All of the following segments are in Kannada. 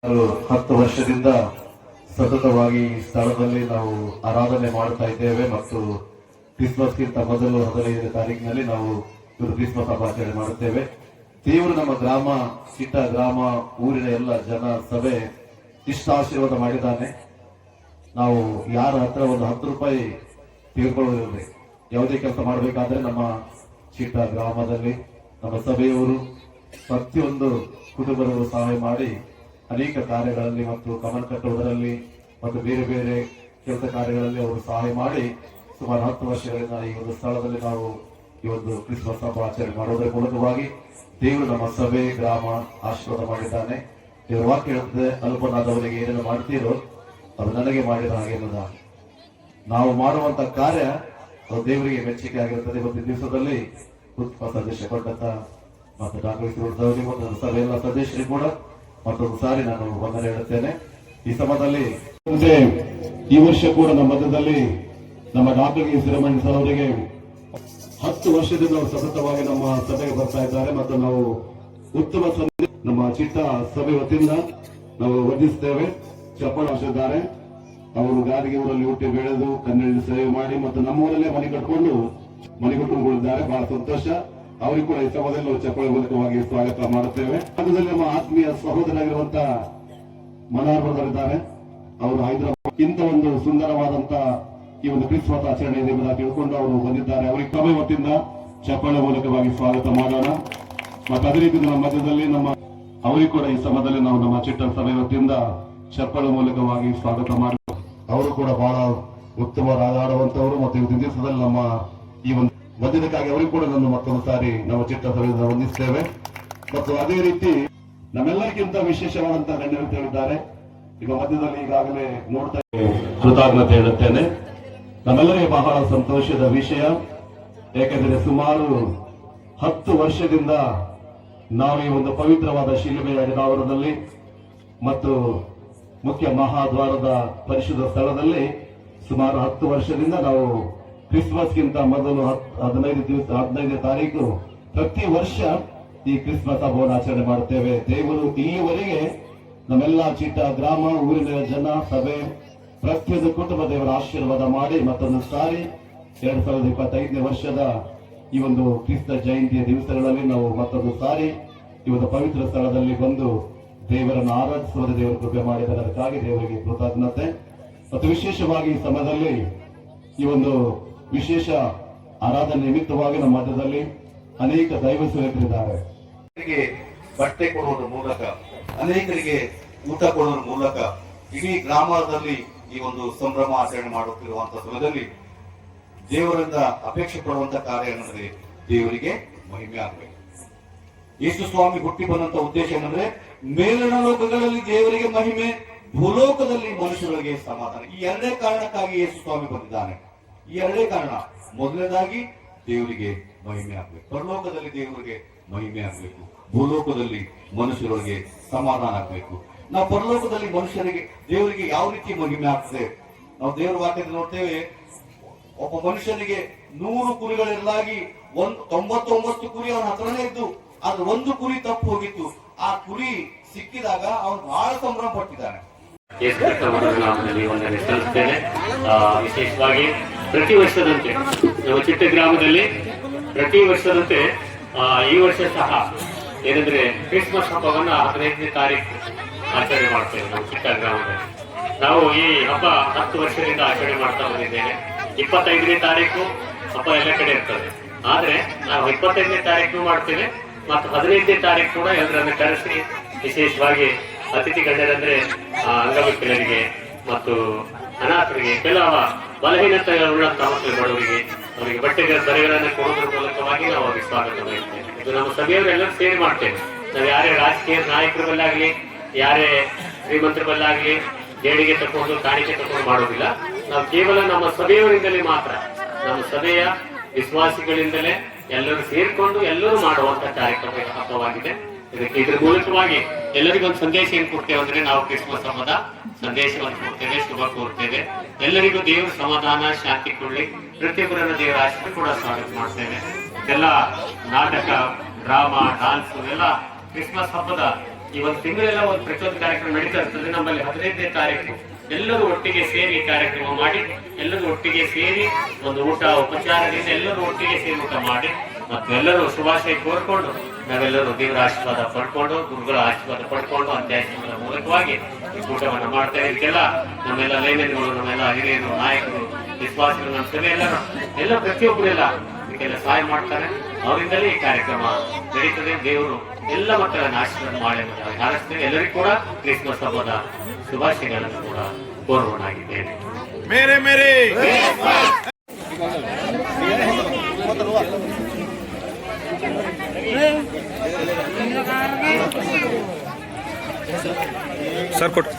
10 ವರ್ಷದಿಂದ ಸತತವಾಗಿ ಈ ಸ್ಥಳದಲ್ಲಿ ನಾವು ಆರಾಧನೆ ಮಾಡ್ತಾ ಇದ್ದೇವೆ ಮತ್ತು ಕ್ರಿಸ್ಮಸ್ಗಿಂತ ಮೊದಲು 15ನೇ ತಾರೀಕಿನಲ್ಲಿ ನಾವು ಕ್ರಿಸ್ಮಸ್ ಹಬ್ಬ ಆಚರಣೆ ಮಾಡುತ್ತೇವೆ. ದೇವರು ನಮ್ಮ ಗ್ರಾಮ, ಚಿಟ್ಟ ಗ್ರಾಮ, ಊರಿನ ಎಲ್ಲ ಜನ ಸಭೆ ಇಷ್ಟ ಆಶೀರ್ವಾದ ಮಾಡಿದ್ದಾನೆ. ನಾವು ಯಾರ ಹತ್ರ ಒಂದು 10 ರೂಪಾಯಿ ತೆಗೆದುಕೊಳ್ಳೋದಿಲ್ಲ. ಯಾವುದೇ ಕೆಲಸ ಮಾಡಬೇಕಾದ್ರೆ ನಮ್ಮ ಚಿಟ್ಟ ಗ್ರಾಮದಲ್ಲಿ ನಮ್ಮ ಸಭೆಯವರು ಪ್ರತಿಯೊಂದು ಕುಟುಂಬದವರು ಸಹಾಯ ಮಾಡಿ ಅನೇಕ ಕಾರ್ಯಗಳಲ್ಲಿ ಮತ್ತು ಕಮಲ್ ಕಟ್ಟುವುದರಲ್ಲಿ ಮತ್ತು ಬೇರೆ ಬೇರೆ ಕೆಲಸ ಕಾರ್ಯಗಳಲ್ಲಿ ಅವರು ಸಹಾಯ ಮಾಡಿ ಸುಮಾರು 10 ವರ್ಷಗಳಿಂದ ಈ ಒಂದು ಸ್ಥಳದಲ್ಲಿ ನಾವು ಈ ಒಂದು ಕ್ರಿಸ್ಮಸ್ ಹಬ್ಬ ಆಚರಣೆ ಮಾಡುವುದರ ಮೂಲಕವಾಗಿ ದೇವರು ನಮ್ಮ ಸಭೆ ಗ್ರಾಮ ಆಶೀರ್ವಾದ ಮಾಡಿದ್ದಾನೆ. ದೇವರ ವಾಕ್ಯ ಹೇಳುತ್ತದೆ, ಅಲ್ಪನಾದವರಿಗೆ ಏನೇನು ಮಾಡ್ತೀರೋ ಅದು ನನಗೆ ಮಾಡಿದ ಹಾಗೇನದ. ನಾವು ಮಾಡುವಂತ ಕಾರ್ಯ ಅದು ದೇವರಿಗೆ ಮೆಚ್ಚುಗೆ ಆಗಿರುತ್ತದೆ. ಇವತ್ತಿನ ದಿವಸದಲ್ಲಿ ಉತ್ಪ ಸಂದೇಶ ಕೊಟ್ಟಂತ ಮತ್ತು ಡಾಕ್ಟರ್ ಮತ್ತು ಸಭೆ ಎಲ್ಲ ಸದಸ್ಯರಿಗೆ ಕೂಡ ಮತ್ತೊಂದು ಸಾರಿ ನಾನು ವಂದನೆ ಹೇಳುತ್ತೇನೆ. ಈ ಸಮಯದಲ್ಲಿ ಈ ವರ್ಷ ಕೂಡ ನಮ್ಮ ಮಧ್ಯದಲ್ಲಿ ನಮ್ಮ ಡಾಕ್ಟರ್ ಸಿರಮಣಿ ಸರ್ ಅವರಿಗೆ 10 ವರ್ಷದಿಂದ ಅವರು ಸತತವಾಗಿ ನಮ್ಮ ಸಭೆಗೆ ಬರ್ತಾ ಇದ್ದಾರೆ ಮತ್ತು ನಾವು ಉತ್ತಮ ನಮ್ಮ ಚಿಟ್ಟ ಸಭೆ ವತಿಯಿಂದ ನಾವು ವಂದಿಸುತ್ತೇವೆ. ಚಪ್ಪಳ ಹಾಕಿದ್ದಾರೆ. ಅವರು ಗಾದಿಗೆ ಊರಲ್ಲಿ ಹುಟ್ಟಿ ಬೆಳೆದು ಕನ್ನಡ ಸೇವೆ ಮಾಡಿ ಮತ್ತು ನಮ್ಮೂರಲ್ಲೇ ಮನೆ ಕಟ್ಟಿಕೊಂಡಿದ್ದಾರೆ. ಬಹಳ ಸಂತೋಷ. ಅವರಿಗೂ ಕೂಡ ಈ ಸಮಯದಲ್ಲಿ ನಾವು ಚಪ್ಪಳ ಮೂಲಕವಾಗಿ ಸ್ವಾಗತ ಮಾಡುತ್ತೇವೆ. ಅದರಲ್ಲಿ ನಮ್ಮ ಆತ್ಮೀಯ ಸಹೋದರರಾಗಿರುವಂತಹ ಮನೋಹರ್ ಅವರು ಹೈದರಾಬಾದ್ ಇಂಥ ಒಂದು ಸುಂದರವಾದಂತ ಈ ಒಂದು ಕ್ರಿಸ್ಮಸ್ ಆಚರಣೆ ಇದೆ ಎಂಬುದಾಗಿ ತಿಳ್ಕೊಂಡು ಅವರು ಬಂದಿದ್ದಾರೆ. ಅವರಿಗೆ ಸಭೆ ವತಿಯಿಂದ ಚಪ್ಪಳ ಮೂಲಕವಾಗಿ ಸ್ವಾಗತ ಮಾಡೋಣ. ಮತ್ತು ಅದೇ ರೀತಿ ನಮ್ಮ ಮಧ್ಯದಲ್ಲಿ ಅವರಿಗೂ ಕೂಡ ಈ ಸಮಯದಲ್ಲಿ ನಾವು ನಮ್ಮ ಚಿಟ್ಟ ಸಭೆ ವತಿಯಿಂದ ಚಪ್ಪಳ ಮೂಲಕವಾಗಿ ಸ್ವಾಗತ ಮಾಡಿ ಅವರು ಕೂಡ ಬಹಳ ಉತ್ತಮರಾಡುವಂತವರು ಮತ್ತು ಇವತ್ತಿನ ದಿವಸದಲ್ಲಿ ನಮ್ಮ ಈ ಒಂದು ಬಂದಿದ್ದಕ್ಕಾಗಿ ಅವರಿಗೂ ಕೂಡ ನಾನು ಮತ್ತೊಂದು ಸಾರಿ ನಮ್ಮ ಚಿಟ್ಟ ಸಭೆಯಿಂದ ವಂದಿಸ್ತೇವೆ. ಮತ್ತು ಅದೇ ರೀತಿ ನಮ್ಮೆಲ್ಲರಿಗಿಂತ ವಿಶೇಷವಾದಂತಹ ಗಣ್ಯರು ಹೇಳಿದ್ದಾರೆ. ಈಗ ಮಧ್ಯದಲ್ಲಿ ಈಗಾಗಲೇ ನೋಡ್ತಾ ಕೃತಜ್ಞತೆ ಹೇಳುತ್ತೇನೆ. ನಮ್ಮೆಲ್ಲರಿಗೆ ಬಹಳ ಸಂತೋಷದ ವಿಷಯ. ಯಾಕೆಂದರೆ ಸುಮಾರು 10 ವರ್ಷದಿಂದ ನಾವು ಈ ಒಂದು ಪವಿತ್ರವಾದ ಶಿಲುಬೆಯ ಅಡಿದಾವರದಲ್ಲಿ ಮತ್ತು ಮುಖ್ಯ ಮಹಾದ್ವಾರದ ಪರಿಶುದ್ಧ ಸ್ಥಳದಲ್ಲಿ ಸುಮಾರು 10 ವರ್ಷದಿಂದ ನಾವು ಕ್ರಿಸ್ಮಸ್ಗಿಂತ ಮೊದಲು 15ನೇ ತಾರೀಕು ಪ್ರತಿ ವರ್ಷ ಈ ಕ್ರಿಸ್ಮಸ್ ಹಬ್ಬವನ್ನು ಆಚರಣೆ ಮಾಡುತ್ತೇವೆ. ದೇವರು ಇಲ್ಲಿವರೆಗೆ ನಮ್ಮೆಲ್ಲ ಚಿಟ್ಟ ಗ್ರಾಮ, ಊರಿನ ಜನ, ಸಭೆ, ಪ್ರತಿಯೊಂದು ಕುಟುಂಬ ದೇವರ ಆಶೀರ್ವಾದ ಮಾಡಿ ಮತ್ತೊಂದು ಸಾರಿ 2025ನೇ ವರ್ಷದ ಈ ಒಂದು ಕ್ರಿಸ್ತ ಜಯಂತಿಯ ದಿವಸಗಳಲ್ಲಿ ನಾವು ಮತ್ತೊಂದು ಸಾರಿ ಈ ಒಂದು ಪವಿತ್ರ ಸ್ಥಳದಲ್ಲಿ ಬಂದು ದೇವರನ್ನು ಆರಾಧಿಸುವ ದೇವರ ಕೃಪೆ ಮಾಡಿದ್ದಕ್ಕಾಗಿ ದೇವರಿಗೆ ಕೃತಜ್ಞತೆ. ಮತ್ತು ವಿಶೇಷವಾಗಿ ಈ ಸಮಯದಲ್ಲಿ ಈ ಒಂದು ವಿಶೇಷ ಆರಾಧನೆ ನಿಮಿತ್ತವಾಗಿ ನಮ್ಮ ಮಧ್ಯದಲ್ಲಿ ಅನೇಕ ದೈವ ಸೇವಕರಿದ್ದಾರೆ. ಬಟ್ಟೆ ಕೊಡುವುದರ ಮೂಲಕ, ಅನೇಕರಿಗೆ ಊಟ ಕೊಡುವುದರ ಮೂಲಕ ಇಡೀ ಗ್ರಾಮದಲ್ಲಿ ಈ ಒಂದು ಸಂಭ್ರಮ ಆಚರಣೆ ಮಾಡುತ್ತಿರುವಂತಹ ಸಮಯದಲ್ಲಿ ದೇವರಿಂದ ಅಪೇಕ್ಷೆ ಪಡುವಂತ ಕಾರ್ಯ ಏನಂದ್ರೆ ದೇವರಿಗೆ ಮಹಿಮೆ ಆಗಬೇಕು. ಯೇಸು ಸ್ವಾಮಿ ಹುಟ್ಟಿ ಬಂದಂತ ಉದ್ದೇಶ ಏನಂದ್ರೆ ಮೇಲಿನ ಲೋಕಗಳಲ್ಲಿ ದೇವರಿಗೆ ಮಹಿಮೆ, ಭೂಲೋಕದಲ್ಲಿ ಮನುಷ್ಯರಿಗೆ ಸಮಾಧಾನ. ಈ ಎರಡೇ ಕಾರಣಕ್ಕಾಗಿ ಯೇಸು ಸ್ವಾಮಿ ಬಂದಿದ್ದಾನೆ. ಈ ಎರಡೇ ಕಾರಣ. ಮೊದಲನೇದಾಗಿ ದೇವರಿಗೆ ಮಹಿಮೆ ಆಗ್ಬೇಕು, ಪರಲೋಕದಲ್ಲಿ ದೇವರಿಗೆ ಮಹಿಮೆ ಆಗ್ಬೇಕು, ಭೂಲೋಕದಲ್ಲಿ ಮನುಷ್ಯರಿಗೆ ಸಮಾಧಾನ ಆಗ್ಬೇಕು. ನಾವು ಪರಲೋಕದಲ್ಲಿ ಮನುಷ್ಯರಿಗೆ ದೇವರಿಗೆ ಯಾವ ರೀತಿ ಮಹಿಮೆ ಆಗ್ತದೆ ನಾವು ದೇವರ ವಾಕ್ಯದಲ್ಲಿ ನೋಡ್ತೇವೆ. ಒಬ್ಬ ಮನುಷ್ಯನಿಗೆ 100 ಕುರಿಗಳಿರಲಾಗಿ 99 ಕುರಿ ಅವನ ಹತ್ರನೇ ಇದ್ದು ಅದು ಒಂದು ಕುರಿ ತಪ್ಪು ಹೋಗಿತ್ತು. ಆ ಕುರಿ ಸಿಕ್ಕಿದಾಗ ಅವನು ಬಹಳ ಸಂಭ್ರಮ ಪಟ್ಟಿದ್ದಾನೆ. ವಿಶೇಷವಾಗಿ ಪ್ರತಿ ವರ್ಷದಂತೆ ನಮ್ಮ ಚಿಟ್ಟ ಗ್ರಾಮದಲ್ಲಿ ಪ್ರತಿ ವರ್ಷದಂತೆ ಈ ವರ್ಷ ಸಹ ಏನಂದ್ರೆ ಕ್ರಿಸ್ಮಸ್ ಹಬ್ಬವನ್ನ 15ನೇ ತಾರೀಕು ಆಚರಣೆ ಮಾಡ್ತೇವೆ. ನಮ್ಮ ಚಿಟ್ಟ ಗ್ರಾಮದಲ್ಲಿ ನಾವು ಈ ಹಬ್ಬ 10 ವರ್ಷದಿಂದ ಆಚರಣೆ ಮಾಡ್ತಾ ಬಂದಿದ್ದೇವೆ. 25ನೇ ತಾರೀಕು ಹಬ್ಬ ಎಲ್ಲ ಕಡೆ ಇರ್ತದೆ. ಆದ್ರೆ ನಾವು 25ನೇ ತಾರೀಕು ಮಾಡ್ತೇವೆ ಮತ್ತು 15ನೇ ತಾರೀಕು ಕೂಡ ಎಲ್ಲರನ್ನ ಕರೆಸಿ ವಿಶೇಷವಾಗಿ ಅತಿಥಿ ಗಣ್ಯರಂದ್ರೆ ಅಂಗವಿಕಲರಿಗೆ ಮತ್ತು ಅನಾಥರಿಗೆ, ಕೆಲವ ಬಲಹೀನತೆ ಉಳ್ಳಂತಹ ಮಕ್ಕಳು ಬಡವರಿಗೆ ಅವರಿಗೆ ಬರೆಗಳನ್ನು ಕೊಡುವುದರ ಮೂಲಕವಾಗಿ ನಾವು ಅವರಿಗೆ ಸ್ವಾಗತ ಬಯಸ್ತೇವೆ. ಇದು ನಮ್ಮ ಸಭೆಯವರೆಲ್ಲರೂ ಸೇರಿ ಮಾಡ್ತೇವೆ. ನಾವು ಯಾರೇ ರಾಜಕೀಯ ನಾಯಕರ ಬಲ್ಲಾಗ್ಲಿ, ಯಾರೇ ಶ್ರೀಮಂತರ ಬಲ್ಲಾಗ್ಲಿ ದೇಣಿಗೆ ತಕೊಂಡು ಕಾಣಿಕೆ ತಕೊಂಡು ಮಾಡೋದಿಲ್ಲ. ನಾವು ಕೇವಲ ನಮ್ಮ ಸಭೆಯವರಿಂದಲೇ ಮಾತ್ರ, ನಮ್ಮ ಸಭೆಯ ವಿಶ್ವಾಸಿಗಳಿಂದಲೇ ಎಲ್ಲರೂ ಸೇರಿಕೊಂಡು ಎಲ್ಲರೂ ಮಾಡುವಂತ ಕಾರ್ಯಕ್ರಮ ಹಬ್ಬವಾಗಿದೆ. ಇದ್ರ ಮೂಲಕವಾಗಿ ಎಲ್ಲರಿಗೊಂದು ಸಂದೇಶ ಏನ್ ಕೊಡ್ತೇವೆ ಅಂದ್ರೆ ನಾವು ಕ್ರಿಸ್ಮಸ್ ಹಬ್ಬದ ಸಂದೇಶವನ್ನು ಕೊಡ್ತೇವೆ, ಶುಭ ಕೋರ್ತೇವೆ. ಎಲ್ಲರಿಗೂ ದೇವರ ಸಮಾಧಾನ, ಶಾಂತಿ ಕೊಡ್ಲಿ. ಪ್ರತಿಯೊಬ್ಬರನ್ನ ದೇವರ ಆಶೀರ್ವಾದ ಕೂಡ ಸ್ವಾಗತ ಮಾಡ್ತೇವೆ. ಎಲ್ಲ ನಾಟಕ, ಡ್ರಾಮಾ, ಡಾನ್ಸ್ ಎಲ್ಲ ಕ್ರಿಸ್ಮಸ್ ಹಬ್ಬದ ಈ ಒಂದು ತಿಂಗಳೆಲ್ಲ ಒಂದು ಪ್ರತಿಯೊಂದು ಕಾರ್ಯಕ್ರಮ ನಡೀತಾ ಇರ್ತದೆ. ನಮ್ಮಲ್ಲಿ 15ನೇ ತಾರೀಕು ಎಲ್ಲರೂ ಒಟ್ಟಿಗೆ ಸೇರಿ ಕಾರ್ಯಕ್ರಮ ಮಾಡಿ, ಎಲ್ಲರೂ ಒಟ್ಟಿಗೆ ಸೇರಿ ಒಂದು ಊಟ ಉಪಚಾರದಿಂದ ಎಲ್ಲರೂ ಒಟ್ಟಿಗೆ ಸೇರಿ ಊಟ ಮಾಡಿ ಮತ್ತು ಎಲ್ಲರೂ ಶುಭಾಶಯ ಕೋರ್ಕೊಂಡು ನಾವೆಲ್ಲರೂ ದೇವರ ಆಶೀರ್ವಾದ ಪಡ್ಕೊಂಡು, ಗುರುಗಳ ಆಶೀರ್ವಾದ ಪಡ್ಕೊಂಡು ಅಧ್ಯಾತ್ಮದ ಮೂಲಕವಾಗಿ ಈ ಊಟವನ್ನು ಮಾಡ್ತೇವೆ. ಇದಕ್ಕೆಲ್ಲ ನಮ್ಮೆಲ್ಲ ಲೈನ್ಗಳು, ನಮ್ಮೆಲ್ಲ ಹಿರಿಯರು, ನಾಯಕರು, ವಿಶ್ವಾಸಿಗಳು, ನಮ್ಮ ಸಭೆ ಎಲ್ಲ ಪ್ರತಿಯೊಬ್ಬರೆಲ್ಲ ಇದಕ್ಕೆಲ್ಲ ಸಹಾಯ ಮಾಡ್ತಾರೆ. ಅವರಿಂದಲೇ ಈ ಕಾರ್ಯಕ್ರಮ ನಡೀತದೆ. ದೇವರು ಎಲ್ಲ ಮಕ್ಕಳನ್ನು ಆಶೀರ್ವಾದ ಮಾಡಿ ಹಾರೈಸ್ತೇವೆ. ಎಲ್ಲರಿಗೂ ಕೂಡ ಕ್ರಿಸ್ಮಸ್ ಹಬ್ಬದ ಶುಭಾಶಯಗಳನ್ನು ಕೂಡ ಕೋರುವನಾಗಿದ್ದೇನೆ. ಸರ್ ಕೊಟ್ಟು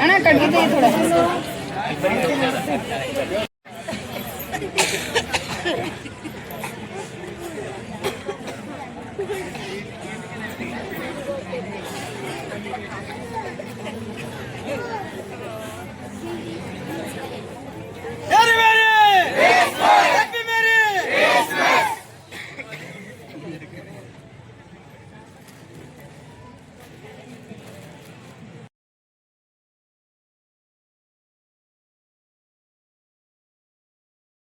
ಅಣ್ಣ ಕಟ್ಟಿದ್ದೆ ಥೋड़ा